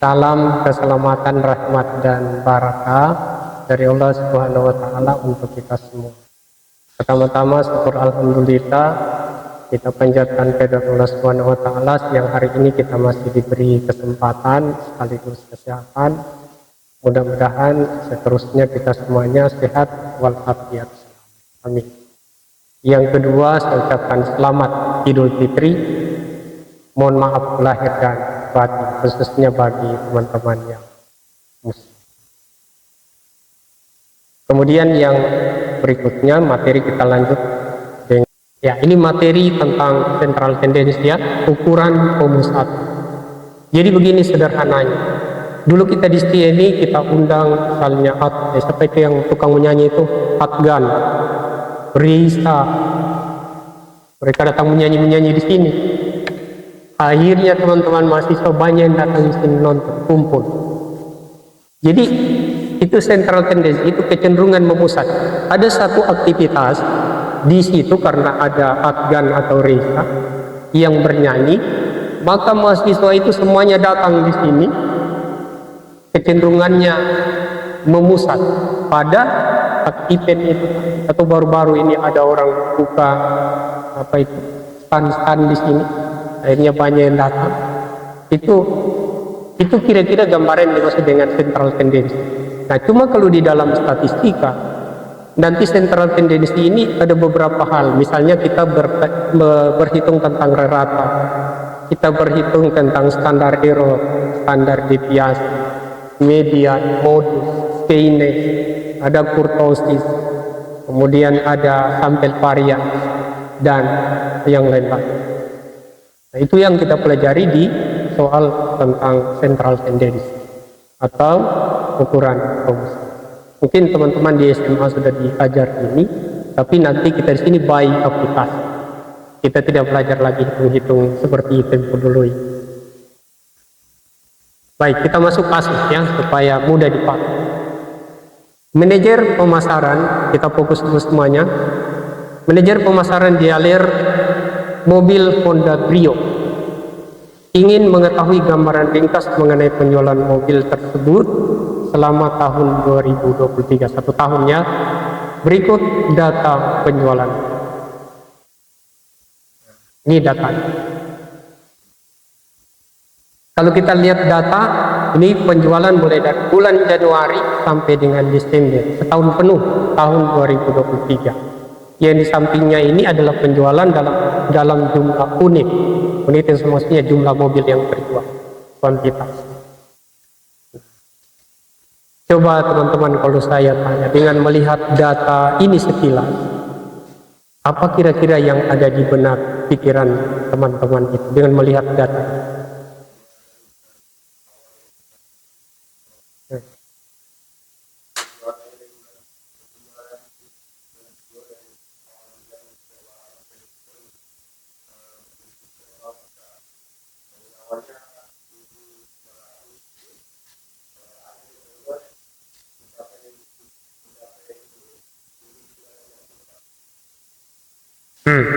Salam keselamatan, rahmat dan barakah dari Allah Subhanahu wa taala untuk kita semua. Pertama-tama syukur alhamdulillah, kita panjatkan kehadirat Allah Subhanahu wa taala yang hari ini kita masih diberi kesempatan sekaligus kesehatan. Mudah-mudahan seterusnya kita semuanya sehat walafiat. Amin. Yang kedua, saya ucapkan selamat Idul Fitri. Mohon maaf lahir dan batin, khususnya bagi teman-teman yang muslim. Kemudian yang berikutnya materi kita lanjut dengan, ya ini materi tentang central tendency ya, ukuran homus 1. Jadi begini sederhananya. Dulu kita di sini kita undang misalnya siapa itu yang tukang menyanyi itu, Atgan, Risa, mereka datang menyanyi di sini. Akhirnya teman-teman mahasiswa banyak yang datang di sini nonton, kumpul. Jadi itu central tendency, itu kecenderungan memusat. Ada satu aktivitas di situ karena ada Atgan atau Risa yang bernyanyi, maka mahasiswa itu semuanya datang di sini. Kecenderungannya memusat pada event itu. Atau baru-baru ini ada orang buka stand di sini. Akhirnya banyak yang datang. Itu kira-kira gambaran yang dimaksud dengan central tendency. Nah, cuma kalau di dalam statistika nanti central tendency ini ada beberapa hal. Misalnya kita berhitung tentang rata, kita berhitung tentang standar error, standar deviasi, median, modus, Keynes, ada kurtosis, kemudian ada sampel varian dan yang lain-lain. Nah, itu yang kita pelajari di soal tentang central tendency atau ukuran homus. Mungkin teman-teman di SMA sudah diajar ini, tapi nanti kita di sini by aplikasi. Kita tidak belajar lagi hitung-hitung seperti tempo dulu. Baik, kita masuk kasus ya supaya mudah dipakai. Manajer pemasaran, kita fokus dulu semuanya. Manajer pemasaran dealer mobil Honda Brio ingin mengetahui gambaran ringkas mengenai penjualan mobil tersebut selama tahun 2023, 1 tahunnya. Berikut data penjualan. Ini data. Kalau kita lihat data, ini penjualan mulai dari bulan Januari sampai dengan Desember, setahun penuh tahun 2023. Yang di sampingnya ini adalah penjualan dalam jumlah unit. Unit itu maksudnya jumlah mobil yang terjual, kuantitas. Coba teman-teman kalau saya tanya, dengan melihat data ini sekilas, apa kira-kira yang ada di benak pikiran teman-teman itu dengan melihat data?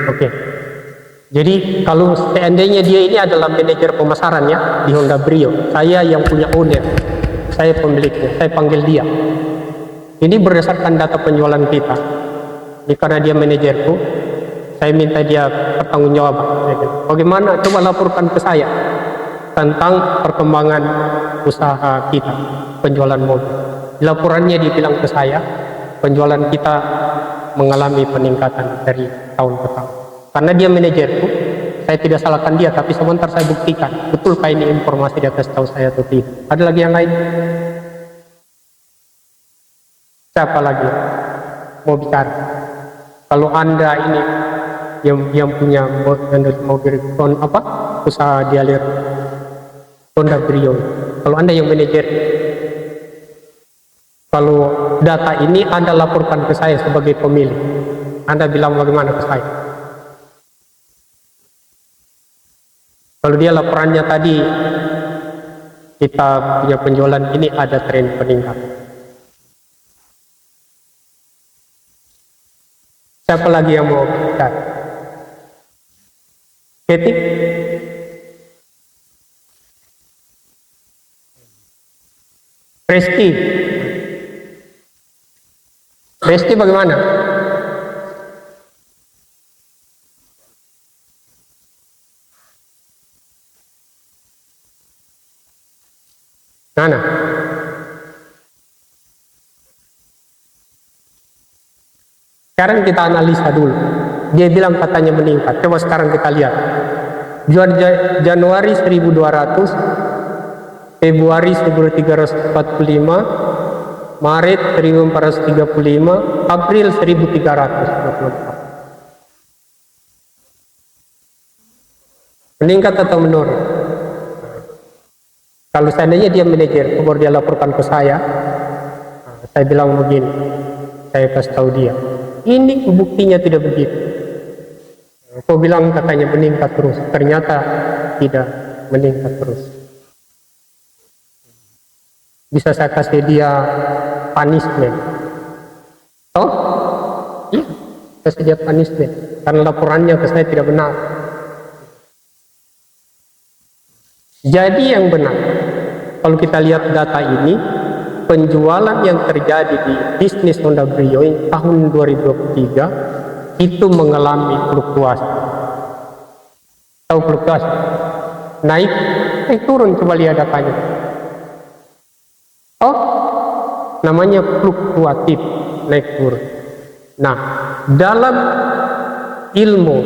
Oke. Jadi kalau seandainya dia ini adalah manajer pemasaran ya di Honda Brio, saya yang punya owner, saya pemiliknya, saya panggil dia. Ini berdasarkan data penjualan kita. Jadi karena dia manajerku, saya minta dia pertanggungjawaban. Bagaimana? Coba laporkan ke saya tentang perkembangan usaha kita, penjualan mobil. Laporannya dibilang ke saya, penjualan kita mengalami peningkatan dari tahun ke tahun. Karena dia manajerku, saya tidak salahkan dia, tapi sebentar saya buktikan, betulkah ini informasi di atas tahu saya atau tidak. Ada lagi yang lain? Siapa lagi mau bicara? Kalau Anda ini yang punya mobil usaha dealer Honda Brio, kalau Anda yang manajer, kalau data ini Anda laporkan ke saya sebagai pemilik, Anda bilang bagaimana ke saya? Kalau dia laporannya tadi, kita punya penjualan ini ada tren peningkatan. Siapa lagi yang mau bicara? Ketik? Resti. Resti bagaimana? Mana? Sekarang kita analisa dulu. Dia bilang katanya meningkat. Coba sekarang kita lihat. Januari 1200, Februari 1345, Maret 1435, April 1324. Meningkat atau menurun? Kalau seandainya dia manajer, kemudian dia laporkan ke saya bilang begini, saya kasih tahu dia, ini buktinya tidak begitu. Kau bilang katanya meningkat terus, ternyata tidak meningkat terus. Bisa saya kasih dia punishment? Oh, iya, kasih dia punishment karena laporannya ke saya tidak benar. Jadi yang benar, kalau kita lihat data ini, penjualan yang terjadi di bisnis Honda Brio tahun 2023 itu mengalami fluktuasi. Tahu fluktuasi? Naik turun, coba lihat datanya. Oh, namanya fluktuatif, naik turun. Nah, dalam ilmu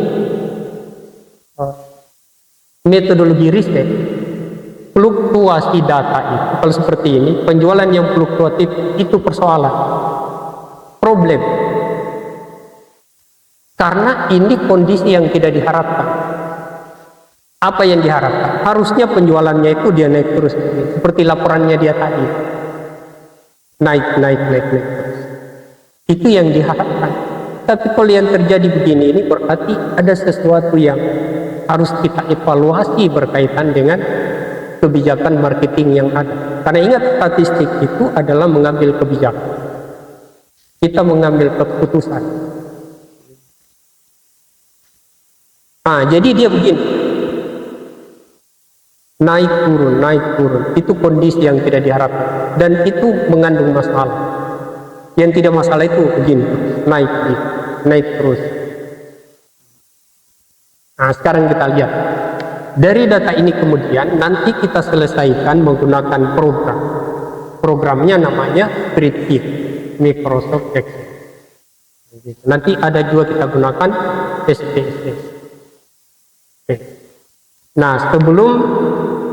metodologi riset, fluktuasi data itu, kalau seperti ini, penjualan yang fluktuatif itu persoalan, problem. Karena ini kondisi yang tidak diharapkan. Apa yang diharapkan? Harusnya penjualannya itu dia naik terus, seperti laporannya dia tadi. Naik terus. Itu yang diharapkan. Tapi kalau yang terjadi begini, ini berarti ada sesuatu yang harus kita evaluasi berkaitan dengan kebijakan marketing yang ada. Karena ingat, statistik itu adalah mengambil kebijakan. Kita mengambil keputusan. Nah, jadi dia begini. Naik turun. Itu kondisi yang tidak diharapkan. Dan itu mengandung masalah. Yang tidak masalah itu begini. Naik terus. Nah, sekarang kita lihat. Dari data ini kemudian nanti kita selesaikan menggunakan program. Programnya namanya Spreadsheet Microsoft Excel. Nanti ada juga kita gunakan SPSS. Nah, sebelum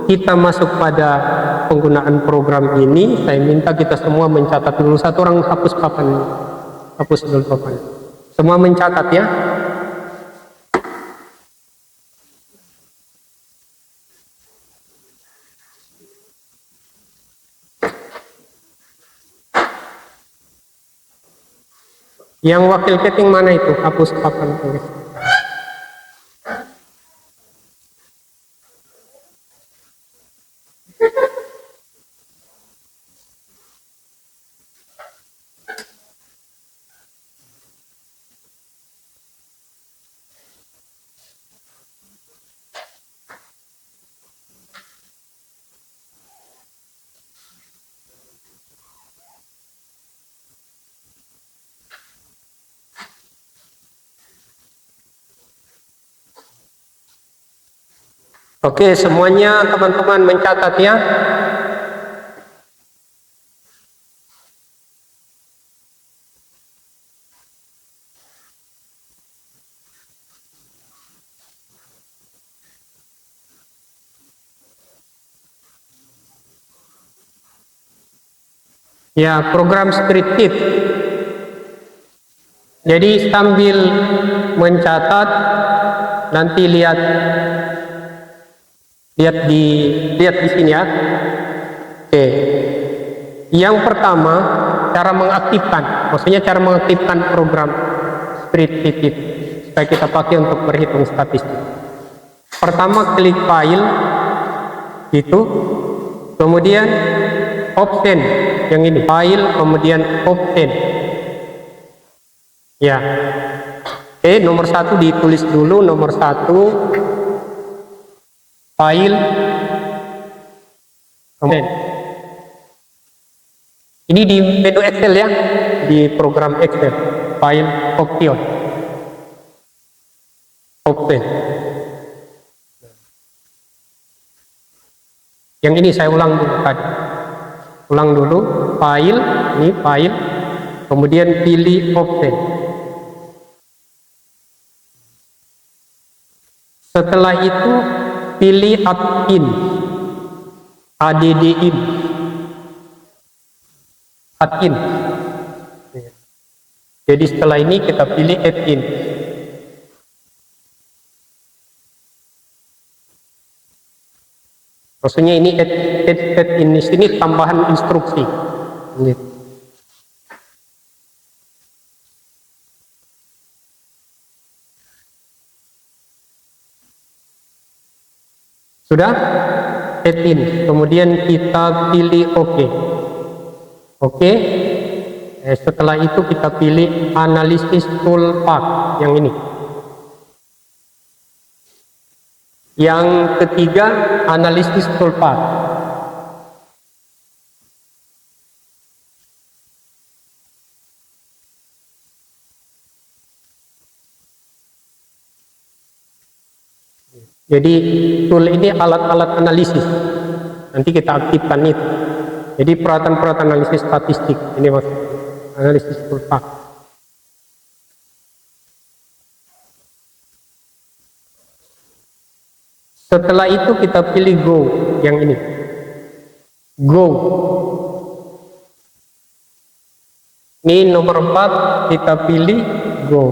kita masuk pada penggunaan program ini, saya minta kita semua mencatat dulu. Satu orang hapus papan. Hapus dulu papan. Semua mencatat ya. Yang wakil chatting mana itu? Hapus papan tulis. Oke, semuanya teman-teman mencatat ya. Ya, program Spreadsheet. Jadi sambil mencatat, nanti lihat di sini ya. Oke. Yang pertama, cara mengaktifkan. Maksudnya cara mengaktifkan program Spreadsheet itu supaya kita pakai untuk berhitung statistik. Pertama, klik file itu, kemudian option yang ini, file, kemudian option. Ya. Oke, nomor 1 ditulis dulu, nomor 1 file, kemudian Ini di menu Excel ya, di program Excel, file option, open. Yang ini saya ulang dulu tadi. Ulang dulu, file, ini file, kemudian pilih open. Setelah itu pilih add-in, add-in, add-in. Jadi setelah ini kita pilih add-in. Maksudnya ini add-in di sini tambahan instruksi. Sudah? Add-in. Kemudian kita pilih OK. Oke. Setelah itu kita pilih analisis toolpath yang ini. Yang ketiga, analisis toolpath. Jadi tool ini alat-alat analisis. Nanti kita aktifkan itu. Jadi peralatan-peralatan analisis statistik. Ini maksudnya analisis toolpath. Setelah itu kita pilih go yang ini. Go. Ini nomor 4 kita pilih go.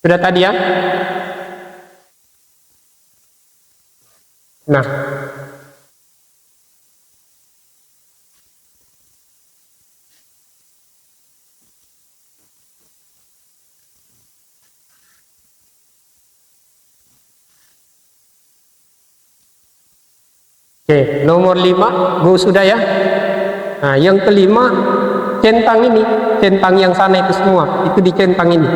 Sudah tadi ya? Nah. Oke, nomor 5 go sudah ya. Nah, yang kelima centang ini, centang yang sana itu semua, itu dicentang ini.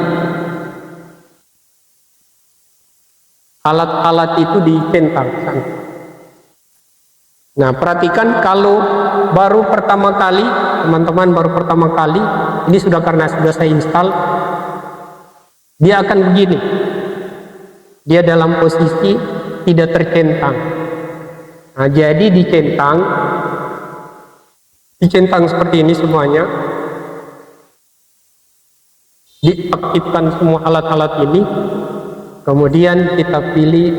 Alat-alat itu dicentang sana. Nah, perhatikan kalau baru pertama kali, teman-teman baru pertama kali, ini sudah karena sudah saya install, dia akan begini. Dia dalam posisi tidak tercentang. Nah, jadi dicentang seperti ini semuanya. Diaktifkan semua alat-alat ini. Kemudian kita pilih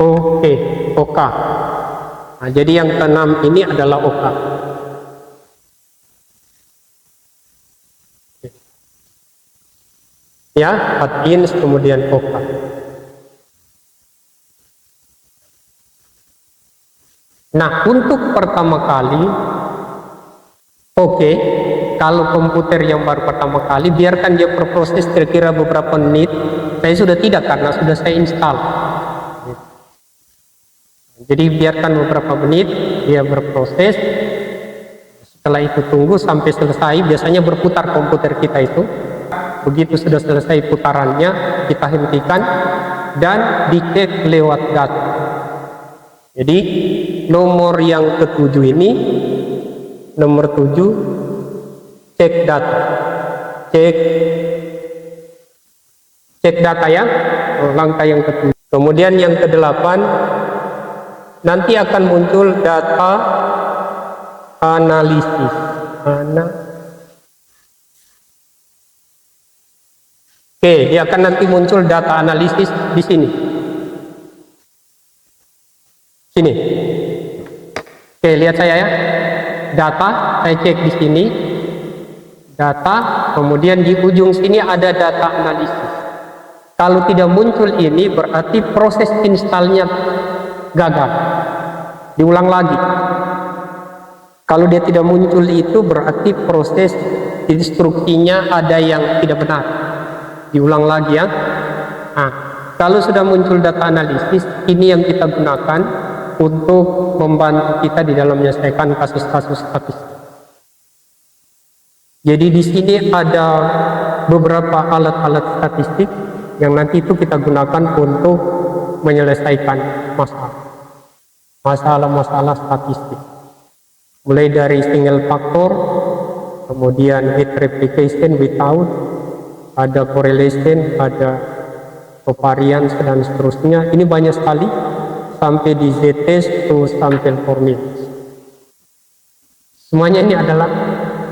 OK. Nah, jadi yang keenam ini adalah OK. Ya, add-in kemudian OK. Nah, untuk pertama kali, oke, kalau komputer yang baru pertama kali, biarkan dia berproses kira-kira beberapa menit. Saya sudah tidak, karena sudah saya install. Jadi biarkan beberapa menit, dia berproses. Setelah itu tunggu sampai selesai, biasanya berputar komputer kita itu. Begitu sudah selesai putarannya, kita hentikan, dan dicek lewat data. Jadi nomor yang ketujuh ini, nomor 7, cek data, cek data ya, langkah yang ketujuh. Kemudian yang ke-8, nanti akan muncul data analisis. Oke, dia akan nanti muncul data analisis di sini. Sini. Oke, lihat saya ya. Data, saya cek di sini. Data, kemudian di ujung sini ada data analisis. Kalau tidak muncul ini berarti proses installnya gagal. Diulang lagi. Kalau dia tidak muncul itu berarti proses instruksinya ada yang tidak benar. Diulang lagi ya. Nah, kalau sudah muncul data analisis, ini yang kita gunakan untuk membantu kita di dalam menyelesaikan kasus-kasus statistik. Jadi di sini ada beberapa alat-alat statistik yang nanti itu kita gunakan untuk menyelesaikan masalah statistik. mulai dari single factor, kemudian with replication, without, ada correlation, ada covariance, dan seterusnya. Ini banyak sekali sampai di z-test to sample forming. Semuanya ini adalah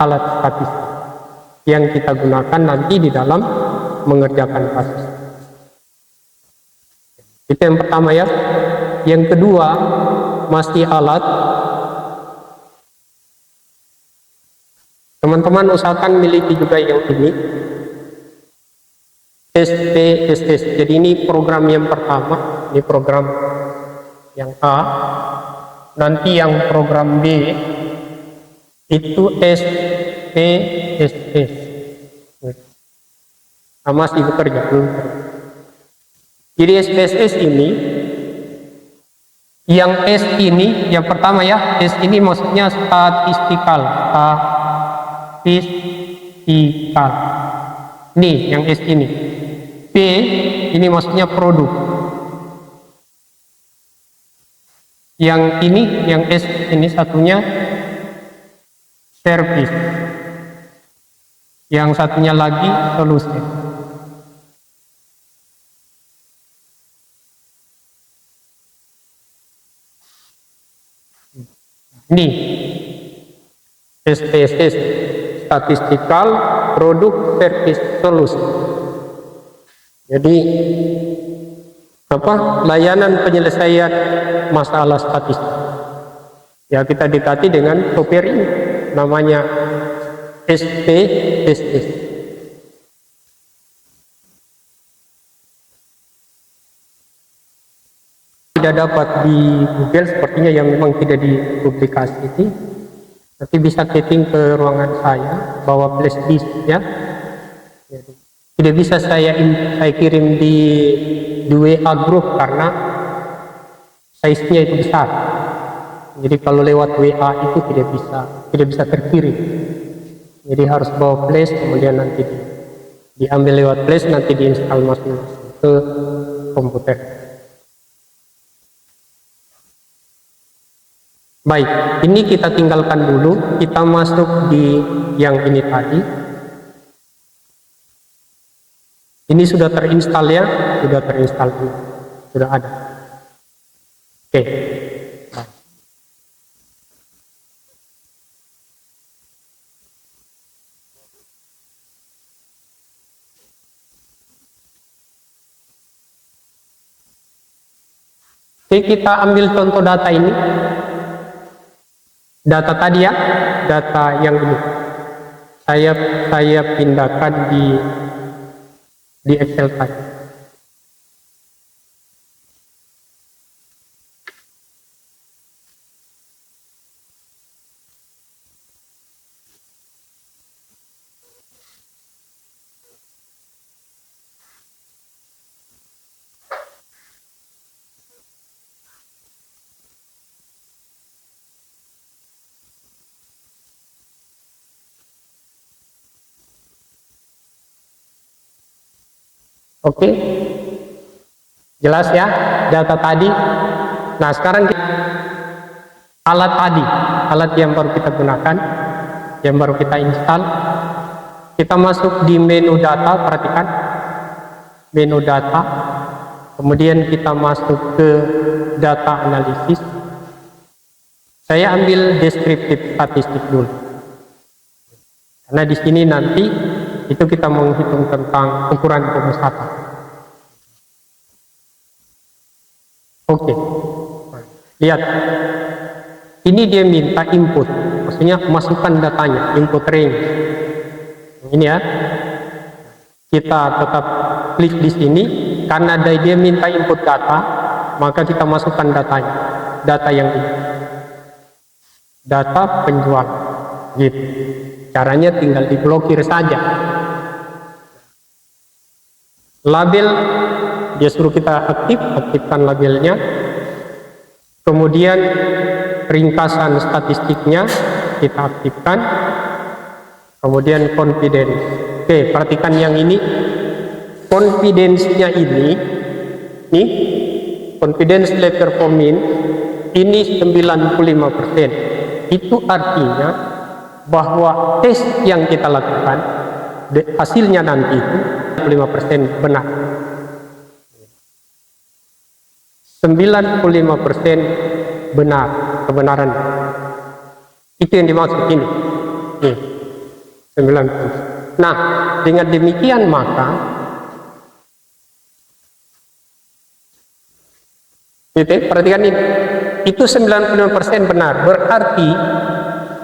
alat statistik yang kita gunakan nanti di dalam mengerjakan kasus. Itu yang pertama ya. Yang kedua, masih alat. Teman-teman usahakan miliki juga yang ini, SPSS. Jadi ini program yang pertama, ini program yang A. Nanti yang program B itu SPSS. Masih bekerja. Jadi SPSS ini, yang S ini, yang pertama ya, S ini maksudnya statistikal. Statistikal. Nih, yang S ini. P ini maksudnya produk. Yang ini, yang S ini satunya service. Yang satunya lagi solution. Ini SPSS, statistical product service solution. Jadi layanan penyelesaian masalah statistik. Ya, kita dekati dengan software ini, namanya SPSS. Tidak dapat di Google, sepertinya yang memang tidak dipublikasi ini. Nanti bisa setting ke ruangan saya, bawa flash disk ya. Tidak bisa saya kirim di WA group karena size-nya itu besar. Jadi kalau lewat WA itu tidak bisa terkirim. Jadi harus bawa flash, kemudian nanti diambil lewat flash, nanti diinstal masing-masing ke komputer. Baik, ini kita tinggalkan dulu, kita masuk di yang ini tadi. Ini sudah terinstall ya, sudah terinstall, sudah ada. Oke. Baik. Oke, kita ambil contoh data ini. Data tadi ya, data yang ini saya pindahkan di Excel tadi. Oke, jelas ya data tadi. Nah sekarang alat tadi, alat yang baru kita gunakan, yang baru kita install. Kita masuk di menu data, perhatikan menu data, kemudian kita masuk ke data analisis. Saya ambil deskriptif statistik dulu, karena di sini nanti itu kita menghitung tentang ukuran pemusatan. Oke, lihat, ini dia minta input, maksudnya masukkan datanya, input range. Ini ya, kita tetap klik di sini, karena dia minta input data, maka kita masukkan datanya, data yang ini, data penjual, gitu. Caranya tinggal diblokir saja. Label dia suruh kita aktifkan labelnya. Kemudian ringkasan statistiknya kita aktifkan. Kemudian confidence. Oke, perhatikan yang ini. Confidence-nya ini, nih, confidence level for min ini 95%. itu artinya bahwa tes yang kita lakukan hasilnya nanti itu 95% benar. 95% benar kebenaran. Itu yang dimaksud ini. Nih, 90%. Nah, dengan demikian maka perhatikan ini, itu 95% benar, berarti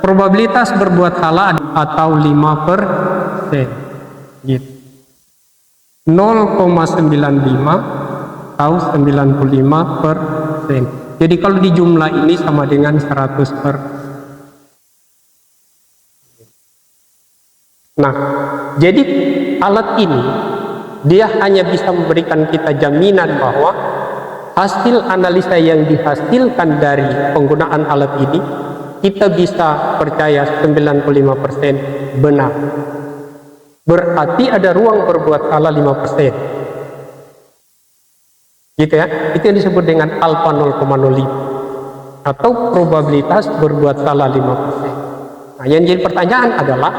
probabilitas berbuat salah atau 5% gitu. 0,95 atau 95%. Jadi kalau di jumlah ini sama dengan 100%. Nah, jadi alat ini dia hanya bisa memberikan kita jaminan bahwa hasil analisa yang dihasilkan dari penggunaan alat ini kita bisa percaya 95% benar. Berarti ada ruang berbuat salah 5%. Gitu ya. Itu yang disebut dengan alfa 0,05 atau probabilitas berbuat salah 5%. Nah, yang jadi pertanyaan adalah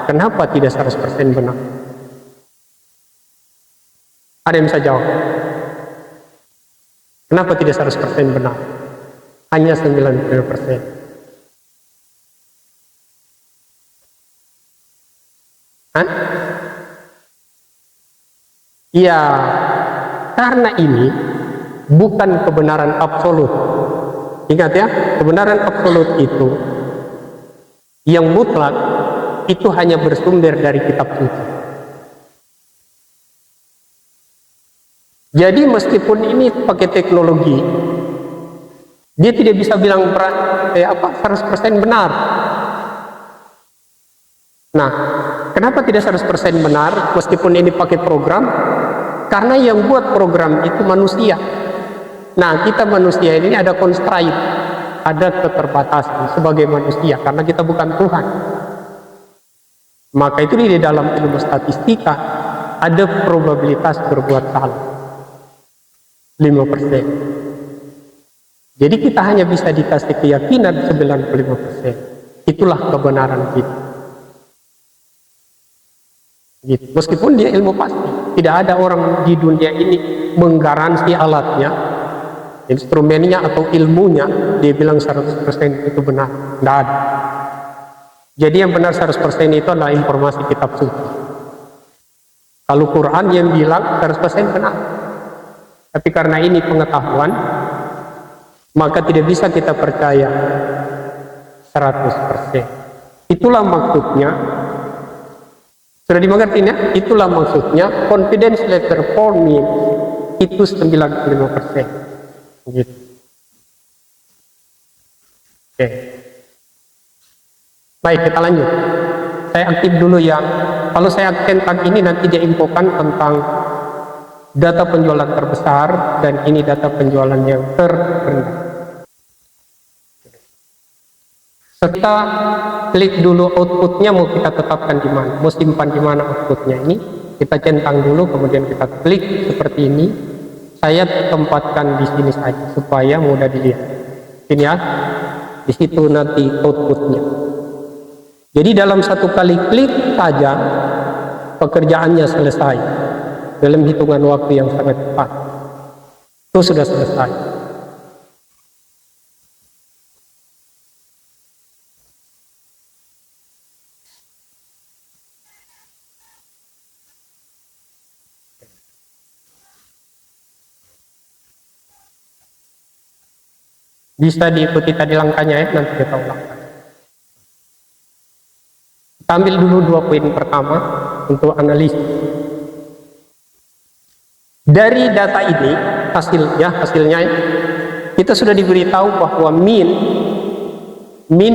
kenapa tidak 100% benar? Ada yang bisa jawab? Kenapa tidak 100% benar? Hanya 90%. Hah? Ya, karena ini bukan kebenaran absolut. Ingat ya, kebenaran absolut itu yang mutlak itu hanya bersumber dari kitab suci. Jadi meskipun ini pakai teknologi, dia tidak bisa bilang 100% benar. Nah, kenapa tidak 100% benar meskipun ini pakai program? Karena yang buat program itu manusia. Nah, kita manusia ini ada constraint, ada keterbatasan sebagai manusia karena kita bukan Tuhan. Maka itu di dalam ilmu statistika ada probabilitas berbuat salah 5%. Jadi kita hanya bisa dikasih keyakinan 95%. Itulah kebenaran kita. Gitu. Meskipun dia ilmu pasti, tidak ada orang di dunia ini menggaransi alatnya, instrumennya atau ilmunya, dia bilang 100% itu benar. Tidak ada. Jadi yang benar 100% itu adalah informasi kitab suci. Kalau Quran yang bilang 100% benar. Tapi karena ini pengetahuan, maka tidak bisa kita percaya 100%. Itulah maksudnya, sudah dimengerti ya? Itulah maksudnya confidence level for me itu 95%. Gitu. Oke. Baik, kita lanjut. Saya aktif dulu ya. Kalau saya aktifkan ini nanti dia infokan tentang data penjualan terbesar dan ini data penjualan yang terendah. Kita klik dulu outputnya, mau kita tetapkan di mana, mau simpan di mana outputnya ini. Kita centang dulu, kemudian kita klik seperti ini. Saya tempatkan di sini saja supaya mudah dilihat. Ini ya, di situ nanti outputnya. Jadi dalam satu kali klik saja pekerjaannya selesai dalam hitungan waktu yang sangat cepat. Itu sudah selesai. Bisa diikuti tadi langkahnya ya, nanti kita ulang. Kita ambil dulu 2 poin pertama untuk analisis. Dari data ini, hasilnya kita sudah diberitahu bahwa min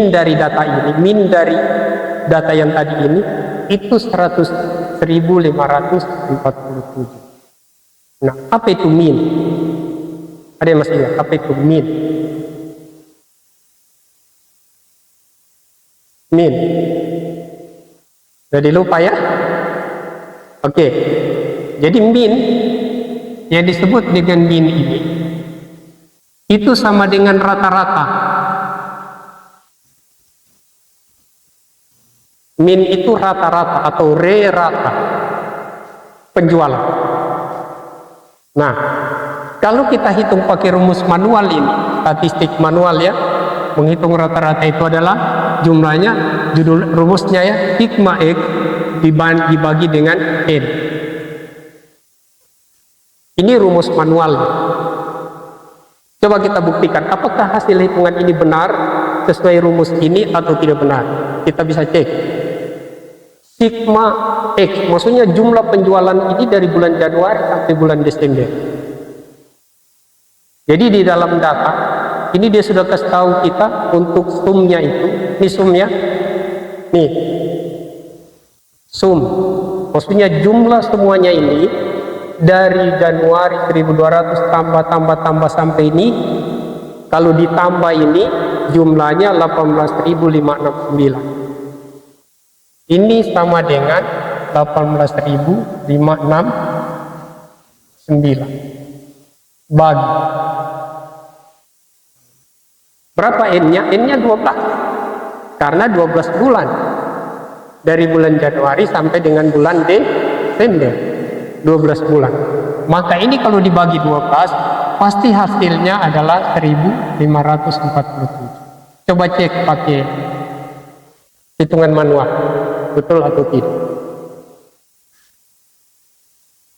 dari data ini, min dari data yang tadi ini, itu 100.547. Nah, apa itu min? Ada yang masih ingat, apa itu min? Min. Jadi lupa ya? Oke. Jadi min yang disebut dengan min ini itu sama dengan rata-rata. Min itu rata-rata atau re-rata penjualan. Nah, kalau kita hitung pakai rumus manual ini, statistik manual ya, menghitung rata-rata itu adalah jumlahnya, judul rumusnya ya, sigma X dibagi dengan N. Ini rumus manual. Coba kita buktikan apakah hasil hitungan ini benar sesuai rumus ini atau tidak benar. Kita bisa cek. Sigma X, maksudnya jumlah penjualan ini dari bulan Januari sampai bulan Desember. Jadi di dalam data ini dia sudah kasih tahu kita untuk sumnya itu. Ini sumnya. Nih. Sum. Maksudnya jumlah semuanya ini dari Januari 1200 tambah sampai ini, kalau ditambah ini jumlahnya 18.569. Ini sama dengan 18.569 bagi berapa N-nya? N-nya 12 karena 12 bulan dari bulan Januari sampai dengan bulan Desember, 12 bulan. Maka ini kalau dibagi 12 pasti hasilnya adalah 1547. Coba cek pakai hitungan manual, betul atau tidak?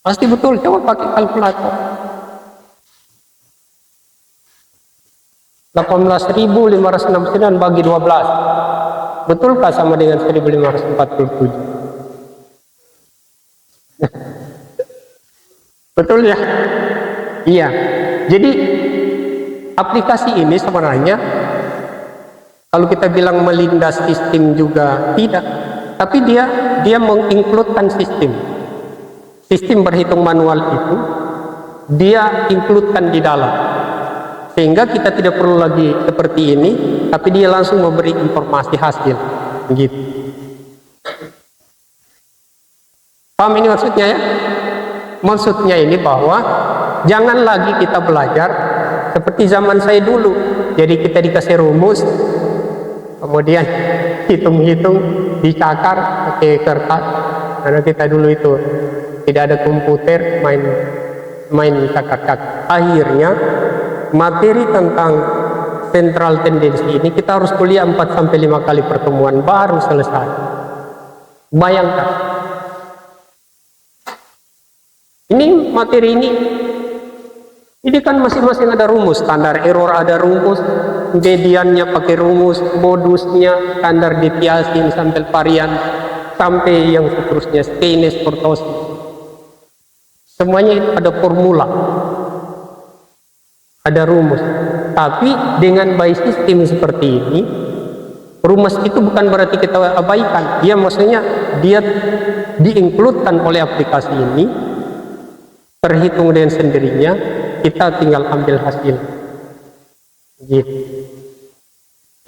Pasti betul, coba pakai kalkulator. 18.569 bagi 12. Betulkah sama dengan 1547? Betul ya? Iya. Jadi aplikasi ini sebenarnya kalau kita bilang melindas sistem juga tidak, tapi dia mengincludekan sistem. Sistem berhitung manual itu dia includekan di dalam, sehingga kita tidak perlu lagi seperti ini, tapi dia langsung memberi informasi hasil, begitu. Paham ini maksudnya ya? Maksudnya ini bahwa jangan lagi kita belajar seperti zaman saya dulu. Jadi kita dikasih rumus, kemudian hitung-hitung, dicakar pakai kertas, karena kita dulu itu tidak ada komputer, main cakar-cakar. Akhirnya materi tentang central tendency ini kita harus kuliah 4-5 kali pertemuan baru selesai. Bayangkan, ini materi ini kan masing-masing ada rumus, standar error ada rumus, mediannya pakai rumus, modusnya, standar deviasi sampai varian, sampai yang seterusnya, stainless, kurtosis. Semuanya itu ada formula, ada rumus. Tapi dengan by system seperti ini, rumus itu bukan berarti kita abaikan. Dia maksudnya dia diincludekan oleh aplikasi ini, terhitung dengan sendirinya, kita tinggal ambil hasil. Gitu.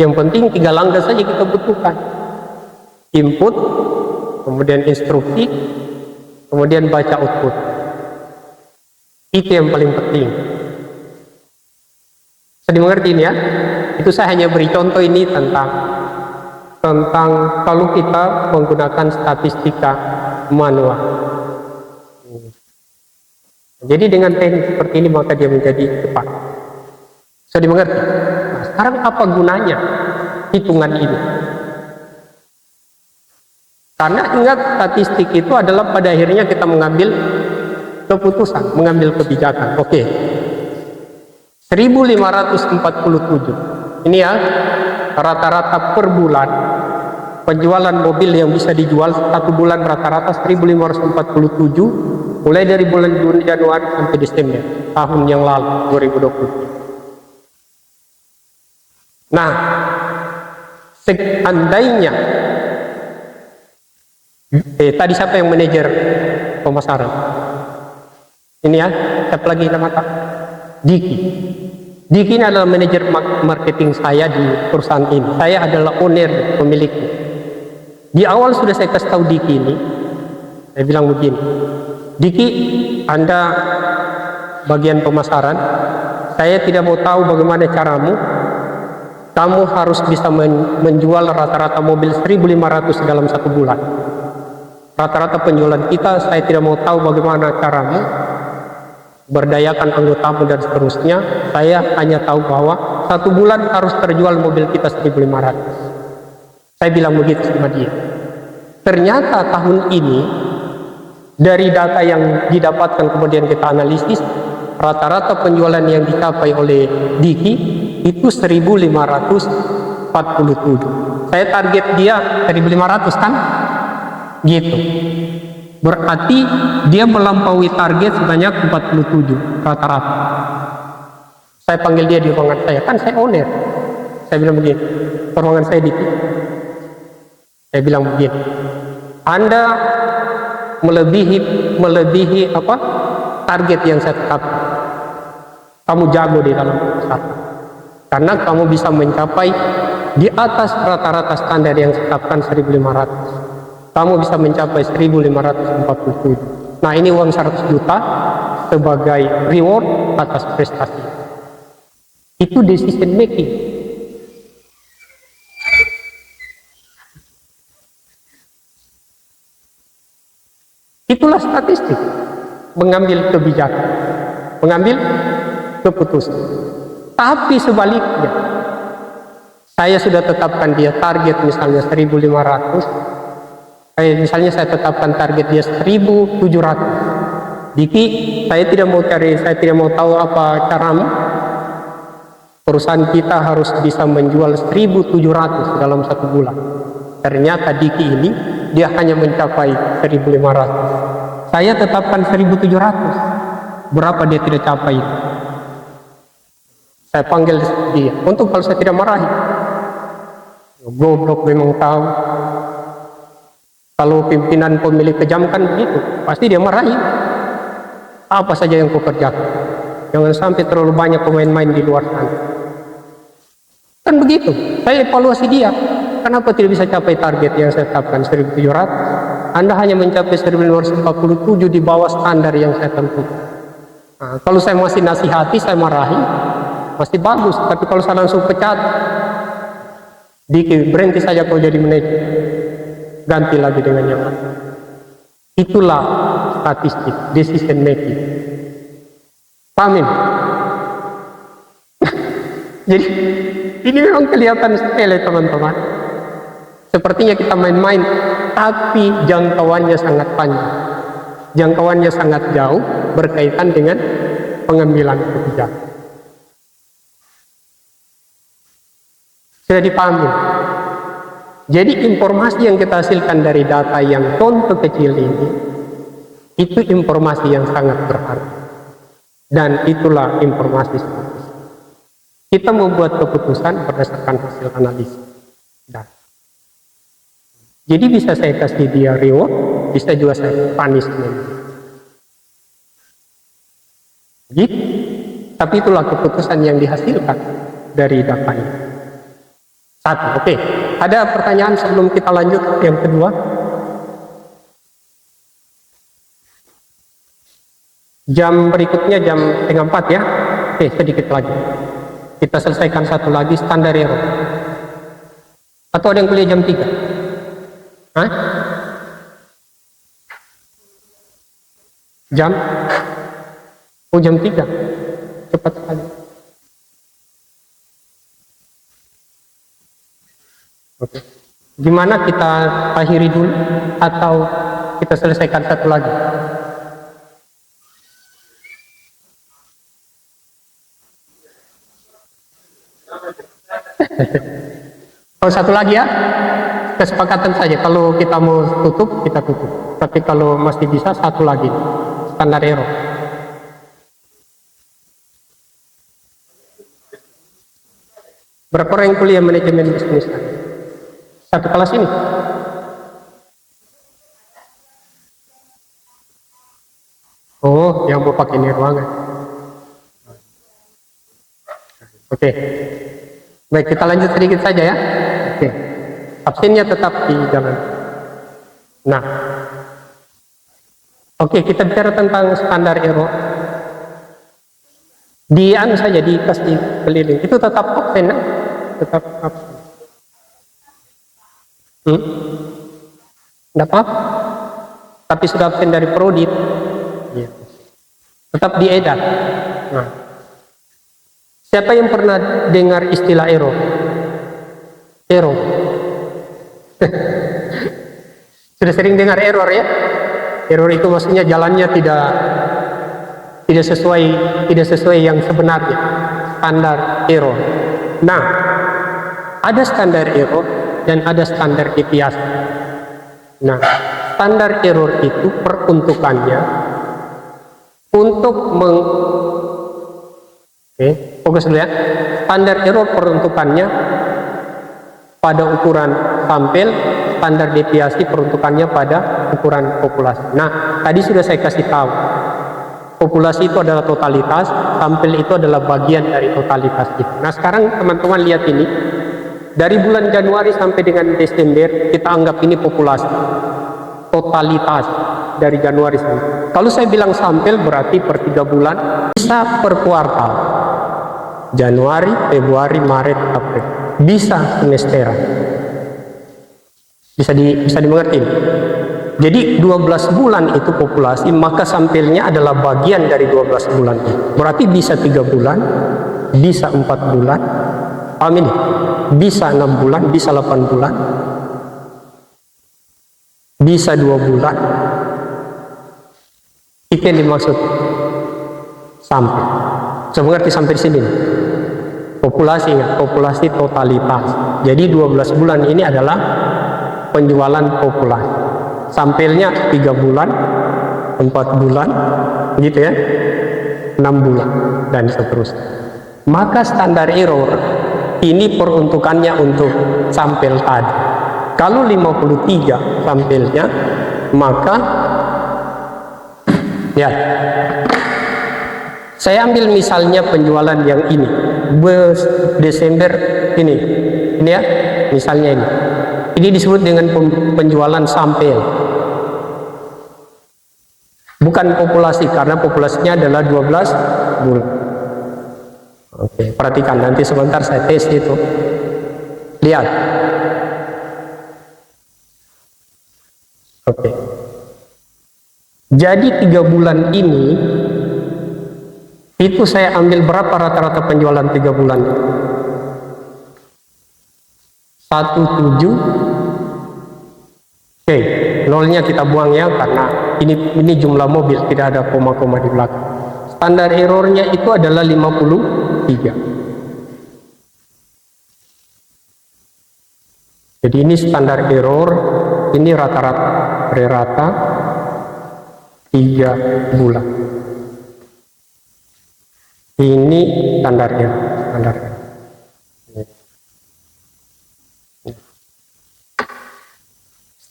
Yang penting 3 langkah saja kita butuhkan. Input, kemudian instruksi, kemudian baca output. Itu yang paling penting. Bisa dimengerti ini ya? Itu saya hanya beri contoh ini tentang kalau kita menggunakan statistika manual. Jadi dengan teknik seperti ini maka dia menjadi cepat. Bisa dimengerti? Nah, sekarang apa gunanya hitungan ini? Karena ingat, statistik itu adalah pada akhirnya kita mengambil keputusan, mengambil kebijakan. Oke. 1547. Ini ya, rata-rata per bulan penjualan mobil yang bisa dijual satu bulan rata-rata 1547, mulai dari bulan Januari sampai Desember tahun yang lalu 2020. Nah, seandainya tadi siapa yang manajer pemasaran? Ini ya, siapa lagi nama Kak? Diki. Diki ini adalah manajer marketing saya di perusahaan ini. Saya adalah owner, pemiliknya. Di awal sudah saya kasih tahu Diki ini, saya bilang begini, Diki, Anda bagian pemasaran, saya tidak mau tahu bagaimana caramu, kamu harus bisa menjual rata-rata mobil 1.500 dalam 1 bulan. Rata-rata penjualan kita, saya tidak mau tahu bagaimana caramu, berdayakan anggotamu dan seterusnya. Saya hanya tahu bahwa 1 bulan harus terjual mobil kita 1.500. Saya bilang begitu sama dia. Ternyata tahun ini, dari data yang didapatkan kemudian kita analisis, rata-rata penjualan yang dicapai oleh Diki itu 1.547. Saya target dia 1.500 kan? Gitu. Berarti dia melampaui target sebanyak 47 rata-rata. Saya panggil dia di ruangan saya, kan saya owner. Saya bilang begini, ruangan saya Diki. Saya bilang begini, Anda melebihi apa target yang saya tetapkan. Kamu jago di dalam pasar, karena kamu bisa mencapai di atas rata-rata standar yang saya tetapkan 1.500. Kamu bisa mencapai 1.547. Nah, ini uang 100 juta sebagai reward atas prestasi. Itu decision making. Itulah statistik. Mengambil kebijakan, mengambil keputusan. Tapi sebaliknya, saya sudah tetapkan dia target misalnya 1.500. Misalnya saya tetapkan target dia 1.700. Diki, saya tidak mau tahu apa caramu. Perusahaan kita harus bisa menjual 1.700 dalam 1 bulan. Ternyata Diki ini dia hanya mencapai 1.500. Saya tetapkan 1.700. Berapa dia tidak capai? Saya panggil dia. Untuk kalau saya tidak marahi. Goblok memang tahu. Kalau pimpinan pemilik kejam kan begitu, pasti dia marahi. Apa saja yang kau kerjakan, jangan sampai terlalu banyak pemain-main di luar sana. Kan begitu. Saya evaluasi dia, kenapa tidak bisa capai target yang saya tetapkan 1.700? Anda hanya mencapai 1.547 di bawah standar yang saya tentukan. Nah, kalau saya masih nasihati, saya marahi, masih bagus. Tapi kalau saya langsung pecat, Diki, berhenti saja kau jadi manajer, ganti lagi dengan yang lain. Itulah statistik, decision making. Pahamin? Jadi ini memang kelihatan sepele teman-teman. Sepertinya kita main-main, tapi jangkauannya sangat panjang. Jangkauannya sangat jauh berkaitan dengan pengambilan kebijakan. Sudah dipahami? Jadi informasi yang kita hasilkan dari data yang contoh kecil ini, itu informasi yang sangat berharga. Dan itulah informasi statistik. Kita membuat keputusan berdasarkan hasil analisis data. Jadi bisa saya kasih dia reward, bisa juga saya punishment. Gitu. Tapi itulah keputusan yang dihasilkan dari data ini. Satu, oke. Ada pertanyaan sebelum kita lanjut yang kedua? Jam berikutnya jam 3:30 ya. Oke, sedikit lagi. Kita selesaikan satu lagi, standar error. Atau ada yang kuliah jam 3? Hah? Jam? Oh, jam 3. Cepat sekali. Oke. Gimana, kita akhiri dulu atau kita selesaikan satu lagi? Oh, satu lagi ya, kesepakatan saja. Kalau kita mau tutup, kita tutup. Tapi kalau masih bisa, satu lagi, standar error. Berapa orang yang kuliah manajemen bisnis? Satu kelas ini? Oh, yang mau pakai ini ruangan. Oke. Baik, kita lanjut sedikit saja ya. Oke. Absennya tetap di jalan. Nah. Oke, kita bicara tentang standar error. Di anu saja, dikasih keliling. Itu tetap absen. tetap absen. Tidak apa-apa. Tapi sudah absen dari prodi, ya, tetap diedar. Nah, siapa yang pernah dengar istilah error? Error. Sudah sering dengar error ya? Error itu maksudnya jalannya tidak sesuai yang sebenarnya. Standar error. Nah, ada standar error dan ada standar deviasi. Nah, standar error itu peruntukannya untuk fokus dulu ya. Standar error peruntukannya pada ukuran sampel, standar deviasi peruntukannya pada ukuran populasi. Nah, tadi sudah saya kasih tahu. Populasi itu adalah totalitas, sampel itu adalah bagian dari totalitas itu. Nah, sekarang teman-teman lihat ini. Dari bulan Januari sampai dengan Desember, kita anggap ini populasi. Totalitas dari Januari sampai. Kalau saya bilang sampel berarti per 3 bulan, bisa per kuartal. Januari, Februari, Maret, April. Bisa semesteran. Bisa dimengerti. Jadi 12 bulan itu populasi, maka sampelnya adalah bagian dari 12 bulan itu. Berarti bisa 3 bulan, bisa 4 bulan, amin. Bisa 6 bulan, bisa 8 bulan, bisa 2 bulan. Itu yang dimaksud sampel. Saya mengerti sampai di sini. Populasi ya, populasi totalitas. Jadi 12 bulan ini adalah penjualan populasi. Sampelnya 3 bulan, 4 bulan, gitu ya, 6 bulan, dan seterusnya. Maka standar error ini peruntukannya untuk sampel tadi. Kalau 53 sampelnya, maka ya, saya ambil misalnya penjualan yang ini, Desember ini ya, misalnya ini. Ini disebut dengan penjualan sampel, bukan populasi, karena populasinya adalah 12 bulan. Oke, perhatikan, nanti sebentar saya tes itu. Lihat. Oke. Jadi 3 bulan ini, itu saya ambil berapa rata-rata penjualan 3 bulan? 17. Oke, nolnya kita buang ya, karena ini jumlah mobil, tidak ada koma-koma di belakang. Standar errornya itu adalah 53. Jadi ini standar error, ini rata-rata, rata 3 bulan. Ini standar error, standar error.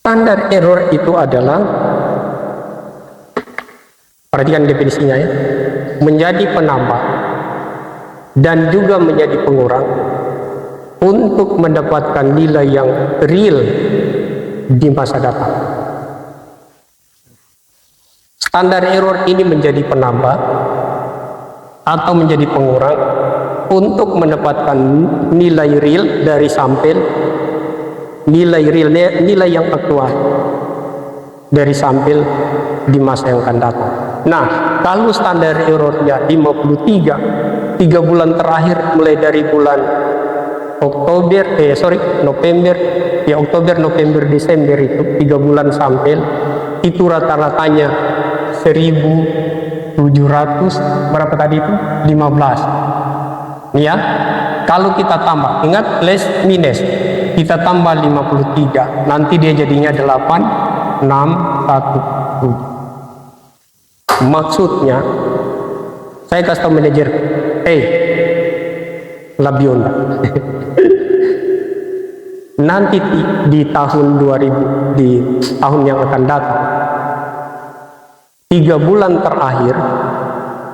Standar error itu adalah, perhatikan definisinya ya, menjadi penambah dan juga menjadi pengurang untuk mendapatkan nilai yang real di masa datang. Standar error ini menjadi penambah atau menjadi pengurang untuk mendapatkan nilai real dari sampel, nilai real, nilai yang aktual dari sampel di masa yang akan datang. Nah, kalau standar errornya 53, 3 bulan terakhir mulai dari bulan November, ya Oktober, November, Desember itu 3 bulan sampel, itu rata-ratanya 1.700 berapa tadi itu? 15. Ya, kalau kita tambah, ingat plus minus, kita tambah 53, nanti dia jadinya 8, 6, 1, 7. Maksudnya, saya kasih tahu manajer, Labionda. Nanti di tahun 2000, di tahun yang akan datang, 3 bulan terakhir,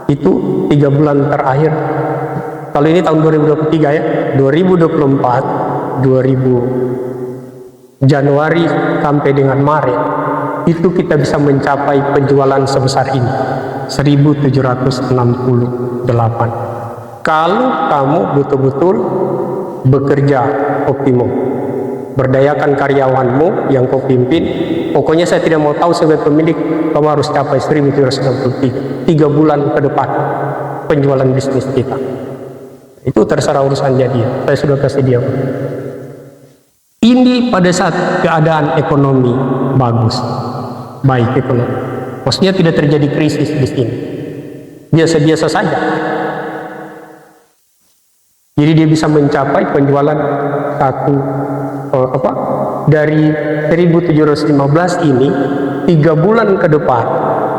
itu 3 bulan terakhir, kalau ini tahun 2023 ya, 2024, 2000 Januari sampai dengan Maret, itu kita bisa mencapai penjualan sebesar ini, 1.768. Kalau kamu betul-betul bekerja optimum, berdayakan karyawanmu yang kau pimpin. Pokoknya saya tidak mau tahu sebagai pemilik kamu harus capai 1763 3 bulan ke depan penjualan bisnis kita. Itu terserah urusannya dia, saya sudah kasih dia. Ini pada saat keadaan ekonomi bagus, baik ekonomi, maksudnya tidak terjadi krisis di sini, biasa-biasa saja. Jadi dia bisa mencapai penjualan dari 1715 ini 3 bulan ke depan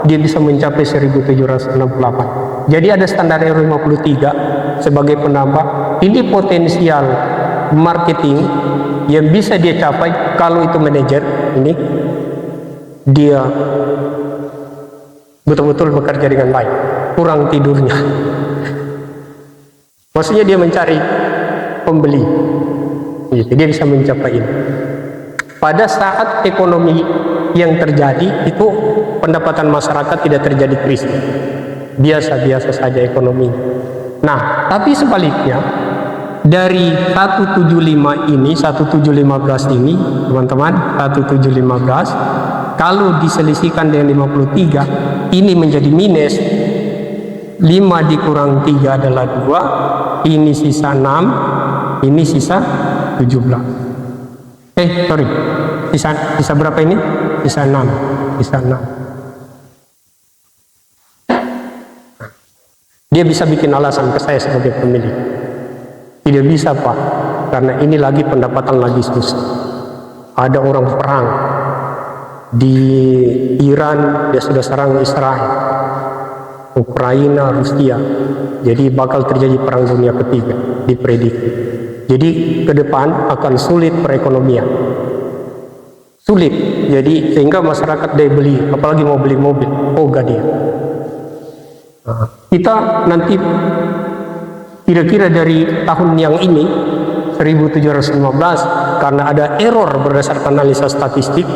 dia bisa mencapai 1768. Jadi ada standar error 53 sebagai penambah. Ini potensial marketing yang bisa dia capai kalau itu manajer ini dia betul-betul bekerja dengan baik, kurang tidurnya. Maksudnya dia mencari pembeli, gitu, dia bisa mencapai ini. Pada saat ekonomi yang terjadi itu pendapatan masyarakat tidak terjadi krisis, biasa-biasa saja ekonomi. Nah, tapi sebaliknya dari 1715 ini, 1715 ini, teman-teman, 1715 kalau diselisihkan dengan 53, ini menjadi minus. 5 dikurang 3 adalah 2, ini sisa 6, ini sisa 17. Sorry, sisa berapa ini? Sisa 6, sisa 6. Dia bisa bikin alasan ke saya sebagai pemilik. Tidak bisa, Pak, karena ini lagi pendapatan lagi susah. Ada orang perang di Iran, dia sudah serang Israel, Ukraina, Rusia. Jadi bakal terjadi perang dunia ketiga, diprediksi. Jadi ke depan akan sulit perekonomian. Sulit. Jadi sehingga masyarakat daya beli, apalagi mau beli mobil, ogah dia. Kita nanti kira-kira dari tahun yang ini 1715 karena ada error berdasarkan analisa statistik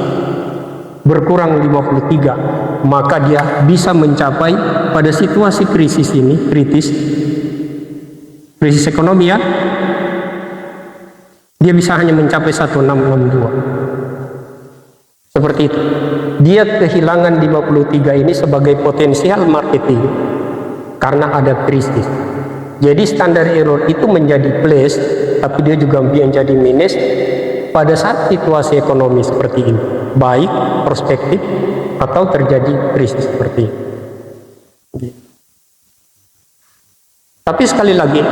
berkurang 53, maka dia bisa mencapai pada situasi krisis ini, krisis ekonomi ya, dia bisa hanya mencapai 1662. Seperti itu. Dia kehilangan 53 ini sebagai potensial marketing karena ada krisis. Jadi standar error itu menjadi plus, tapi dia juga menjadi minus pada saat situasi ekonomi seperti ini, baik prospektif atau terjadi krisis seperti ini. Tapi sekali lagi,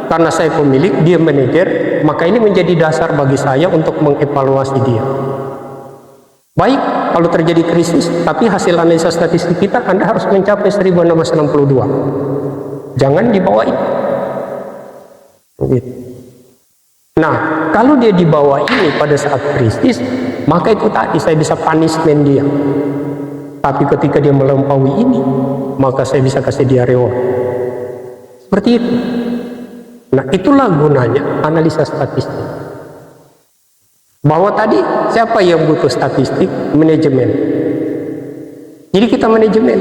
karena saya pemilik, dia manajer, maka ini menjadi dasar bagi saya untuk mengevaluasi dia. Baik, kalau terjadi krisis, tapi hasil analisa statistik kita, Anda harus mencapai 1662. Jangan di bawah ini. Nah, kalau dia di bawah ini pada saat krisis, maka itu tadi saya bisa punishment dia. Tapi ketika dia melampaui ini, maka saya bisa kasih dia reward. Seperti itu. Nah, itulah gunanya analisa statistik. Bahwa tadi siapa yang butuh statistik? Manajemen. Jadi kita manajemen.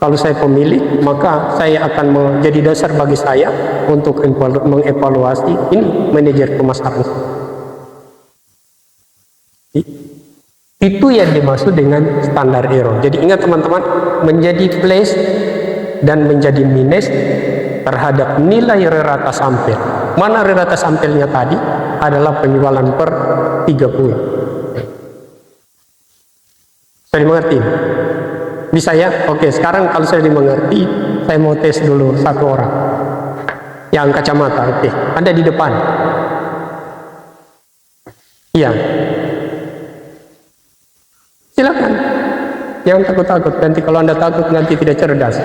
Kalau saya pemilik, maka saya akan menjadi dasar bagi saya untuk mengevaluasi ini manajer pemasaran. Itu yang dimaksud dengan standar error. Jadi ingat teman-teman, menjadi plus dan menjadi minus terhadap nilai rata sampel. Mana rata sampelnya tadi? Adalah penjualan per 3 bulan. Saya dimengerti? Bisa ya? Oke, sekarang kalau saya dimengerti, saya mau tes dulu satu orang. Yang kacamata, oke. Anda di depan. Iya. Silakan. Jangan takut-takut. Nanti kalau Anda takut, nanti tidak cerdas.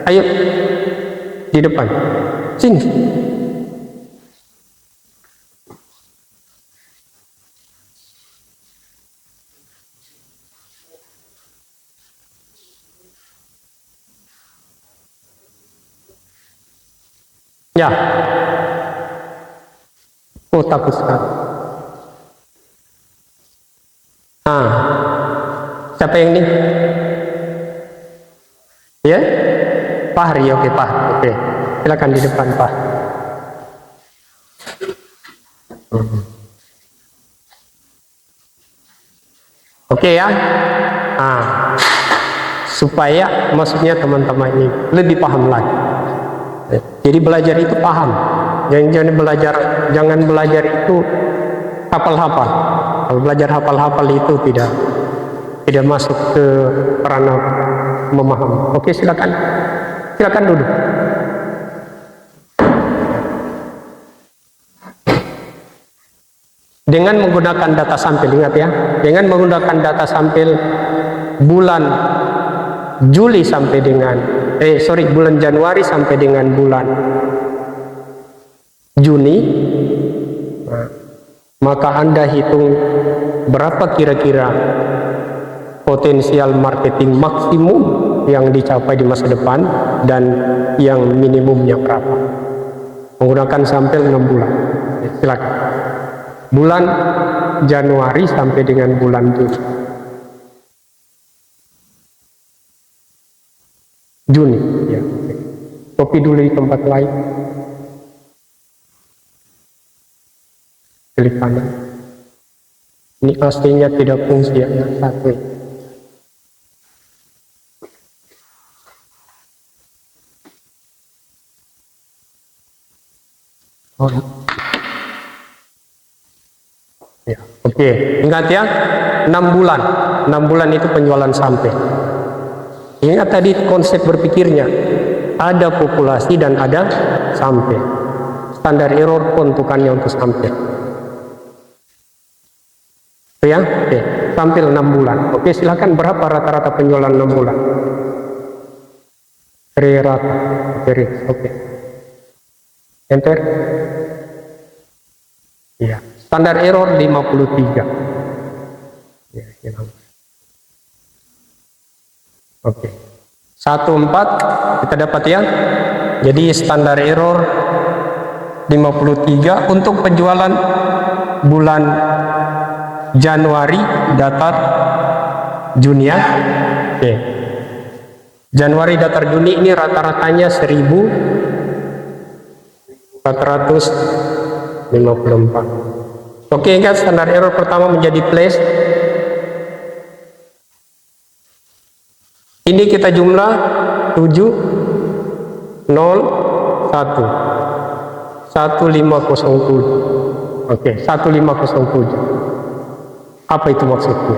Ayo. Di depan. Sini. Ya. Oh, takut sekali. Nah, siapa yang ini? Ya? Fahri, oke Pak. Oke. Silakan di depan Pak. Oke ya. Nah, supaya maksudnya teman-teman ini lebih paham lagi. Jadi belajar itu paham. Jangan belajar itu hafal-hafal. Kalau belajar hafal-hafal itu tidak masuk ke ranah memahami. Oke, silakan duduk. Dengan menggunakan data sampel, ingat ya, dengan menggunakan data sampel bulan Juli sampai dengan bulan Januari sampai dengan bulan Juni, maka Anda hitung berapa kira-kira potensial marketing maksimum yang dicapai di masa depan dan yang minimumnya berapa. Menggunakan sampel 6 bulan. Silakan. Bulan Januari sampai dengan bulan Juni. Ya. Kopi dulu di tempat lain. Klik kanan. Ini AC-nya tidak fungsi ya, satu. Oh. Ya, oke. Ingat ya, 6 bulan. 6 bulan itu penjualan sampel. Ingat tadi konsep berpikirnya. Ada populasi dan ada sampel. Standar error peruntukannya untuk sampel. Ya, oke. Sampel 6 bulan. Oke, silakan berapa rata-rata penjualan 6 bulan? Rata. Oke. Enter. Ya. Standar error 53. Ya, oke. 14 kita dapat ya. Jadi standar error 53 untuk penjualan bulan Januari datar Juni ya. Oke. Januari datar Juni ini rata-ratanya 1454. Oke, ingat standar error pertama menjadi place. Ini kita jumlah 701 1507. Oke, 1507. Apa itu maksudnya?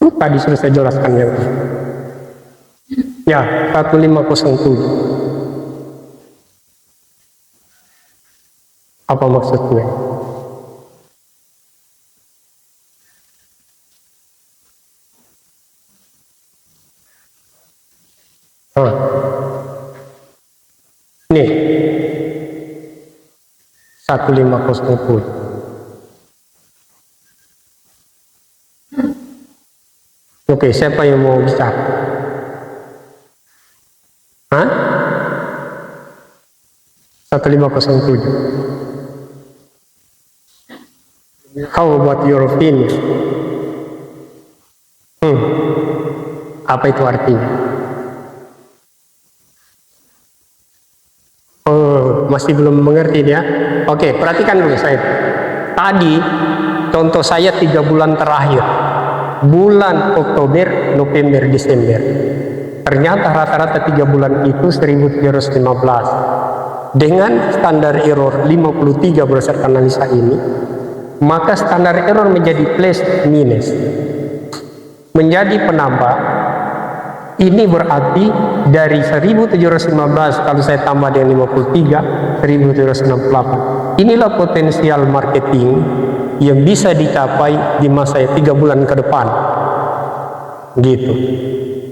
Tadi sudah saya jelaskan ya. Ya, 1507. Apa maksudnya? Nih 1507. Oke, siapa yang mau bicara? Hah? 1507. How about your opinion? Apa itu artinya? Oh, masih belum mengerti ya? Oke, perhatikan dulu saya. Tadi contoh saya 3 bulan terakhir. Bulan Oktober, November, Desember. Ternyata rata-rata 3 bulan itu 1715. Dengan standar error 53 berdasarkan analisa ini, maka standar error menjadi plus minus, menjadi penambah. Ini berarti dari 1715 kalau saya tambah dengan 53, 1768. Inilah potensial marketing yang bisa dicapai di masa 3 bulan ke depan. Gitu.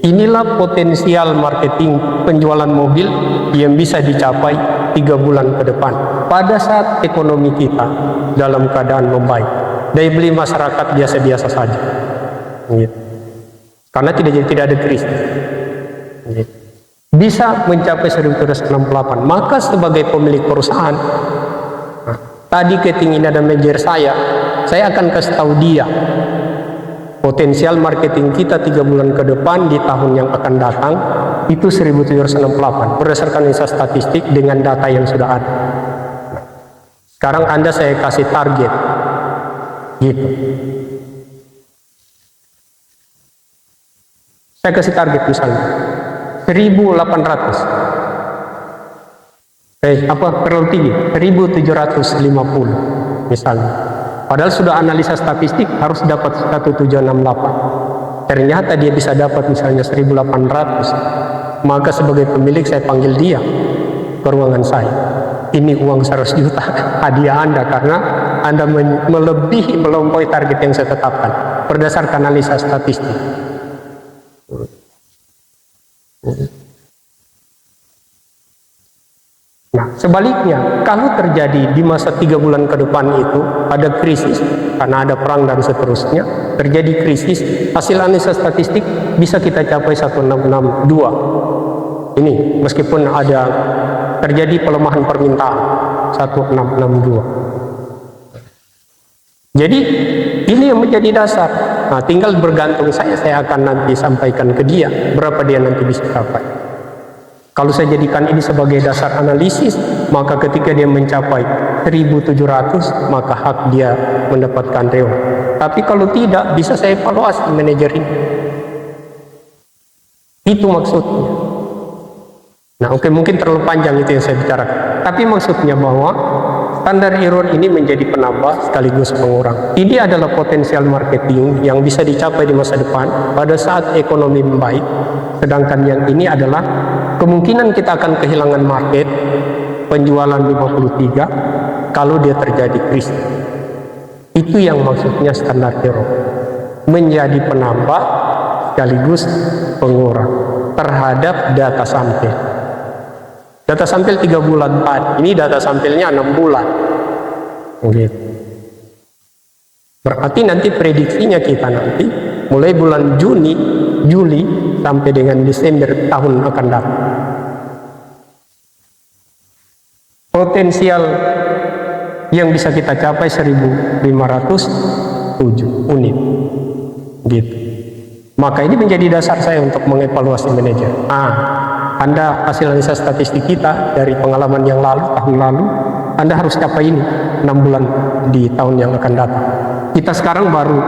Inilah potensial marketing penjualan mobil yang bisa dicapai 3 bulan ke depan. Pada saat ekonomi kita dalam keadaan membaik, daya beli masyarakat biasa-biasa saja. Gitu. Karena tidak ada krisis. Gitu. Bisa mencapai 1768. Maka sebagai pemilik perusahaan, tadi ketinggian dan manajer saya akan kasih tahu dia Potensial marketing kita 3 bulan ke depan di tahun yang akan datang itu 1768 berdasarkan analisa statistik dengan data yang sudah ada. Sekarang Anda saya kasih target gitu. Saya kasih target misalnya 1800. Terlalu tinggi, 1750 misalnya. Padahal sudah analisa statistik harus dapat 1768. Ternyata dia bisa dapat misalnya 1800. Maka sebagai pemilik saya panggil dia ke ruangan saya. Ini uang 100 juta hadiah Anda karena Anda melampaui target yang saya tetapkan berdasarkan analisa statistik. Nah, sebaliknya, kalau terjadi di masa 3 bulan ke depan itu ada krisis, karena ada perang dan seterusnya, terjadi krisis, hasil analisa statistik bisa kita capai 1662. Ini, meskipun ada terjadi pelemahan permintaan, 1662. Jadi, ini yang menjadi dasar. Nah, tinggal bergantung saya akan nanti sampaikan ke dia, berapa dia nanti bisa capai. Kalau saya jadikan ini sebagai dasar analisis, maka ketika dia mencapai 1700, maka hak dia mendapatkan reward. Tapi kalau tidak, bisa saya evaluasi manajer ini. Itu maksudnya. Nah, oke, mungkin terlalu panjang itu yang saya bicarakan. Tapi maksudnya bahwa standar error ini menjadi penambah sekaligus pengurang. Ini adalah potensial marketing yang bisa dicapai di masa depan pada saat ekonomi membaik. Sedangkan yang ini adalah kemungkinan kita akan kehilangan market penjualan 53 kalau dia terjadi krisis. Itu yang maksudnya standar error. Menjadi penambah sekaligus pengurang terhadap data sampel. Data sampel 3 bulan tadi, ini data sampelnya 6 bulan. Gitu. Berarti nanti prediksinya kita nanti mulai bulan Juni, Juli sampai dengan Desember tahun akan datang. Potensial yang bisa kita capai 1507 unit. Gitu. Maka ini menjadi dasar saya untuk mengevaluasi manajer. Anda hasil analisa statistik kita dari pengalaman yang lalu, tahun lalu, Anda harus capai ini 6 bulan di tahun yang akan datang. Kita sekarang baru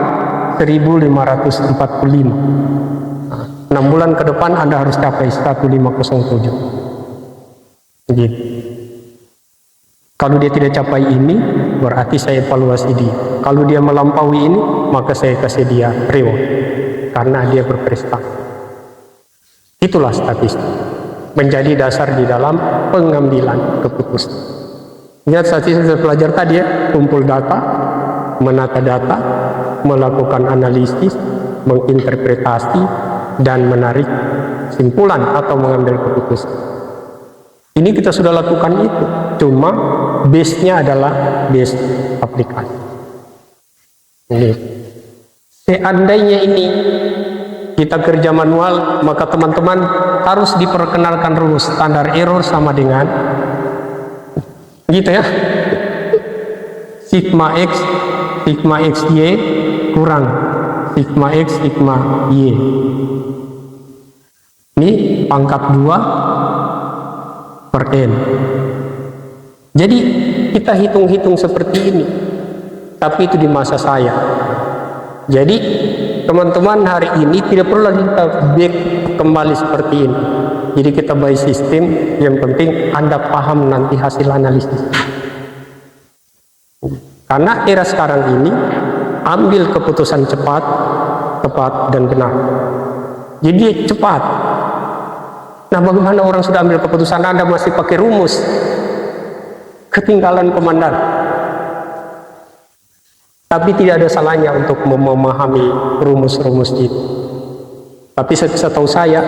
1545. 6 bulan ke depan Anda harus capai 1507. Gitu. Kalau dia tidak capai ini, berarti saya evaluasi dia. Kalau dia melampaui ini, maka saya kasih dia reward karena dia berprestasi. Itulah statistik. Menjadi dasar di dalam pengambilan keputusan. Lihat statistik saya pelajar tadi ya, kumpul data, menata data, melakukan analisis, menginterpretasi, dan menarik kesimpulan atau mengambil keputusan. Ini kita sudah lakukan itu, cuma base-nya adalah base aplikasi. Ini. Seandainya ini kita kerja manual, maka teman-teman harus diperkenalkan rumus standar error sama dengan gitu ya, sigma x y kurang sigma x sigma y. Ini pangkat 2 per n. Jadi kita hitung-hitung seperti ini, tapi itu di masa saya. Jadi teman-teman hari ini tidak perlu lagi kita back kembali seperti ini. Jadi kita by sistem, yang penting Anda paham nanti hasil analisis. Karena era sekarang ini ambil keputusan cepat, tepat, dan benar. Jadi cepat. Nah, bagaimana orang sudah ambil keputusan Anda masih pakai rumus? Ketinggalan komandan. Tapi tidak ada salahnya untuk memahami rumus-rumus itu. Tapi setahu saya,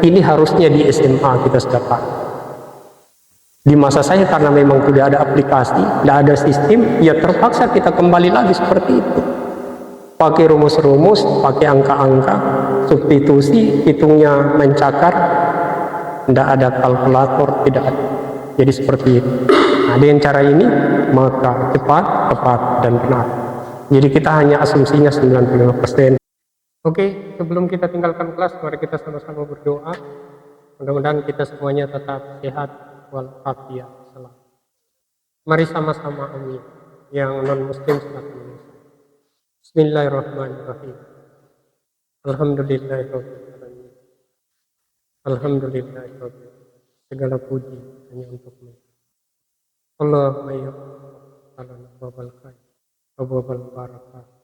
ini harusnya di SMA kita sudah tahu. Di masa saya karena memang tidak ada aplikasi, tidak ada sistem, ya terpaksa kita kembali lagi seperti itu. Pakai rumus-rumus, pakai angka-angka, substitusi, hitungnya mencakar, tidak ada kalkulator, tidak ada. Jadi seperti itu. Nah, dengan cara ini, maka cepat, tepat, dan benar. Jadi kita hanya asumsinya 95%. Oke, sebelum kita tinggalkan kelas, mari kita sama-sama berdoa. Mudah-mudahan kita semuanya tetap sehat walafiat selalu. Mari sama-sama amin. Yang non muslim silakan menyusul. Bismillahirrahmanirrahim. Alhamdulillahirobbilalamin. Alhamdulillahirobbil. Segala puji hanya untukmu. Allahumma ya Allah, babal khair, babal barakah.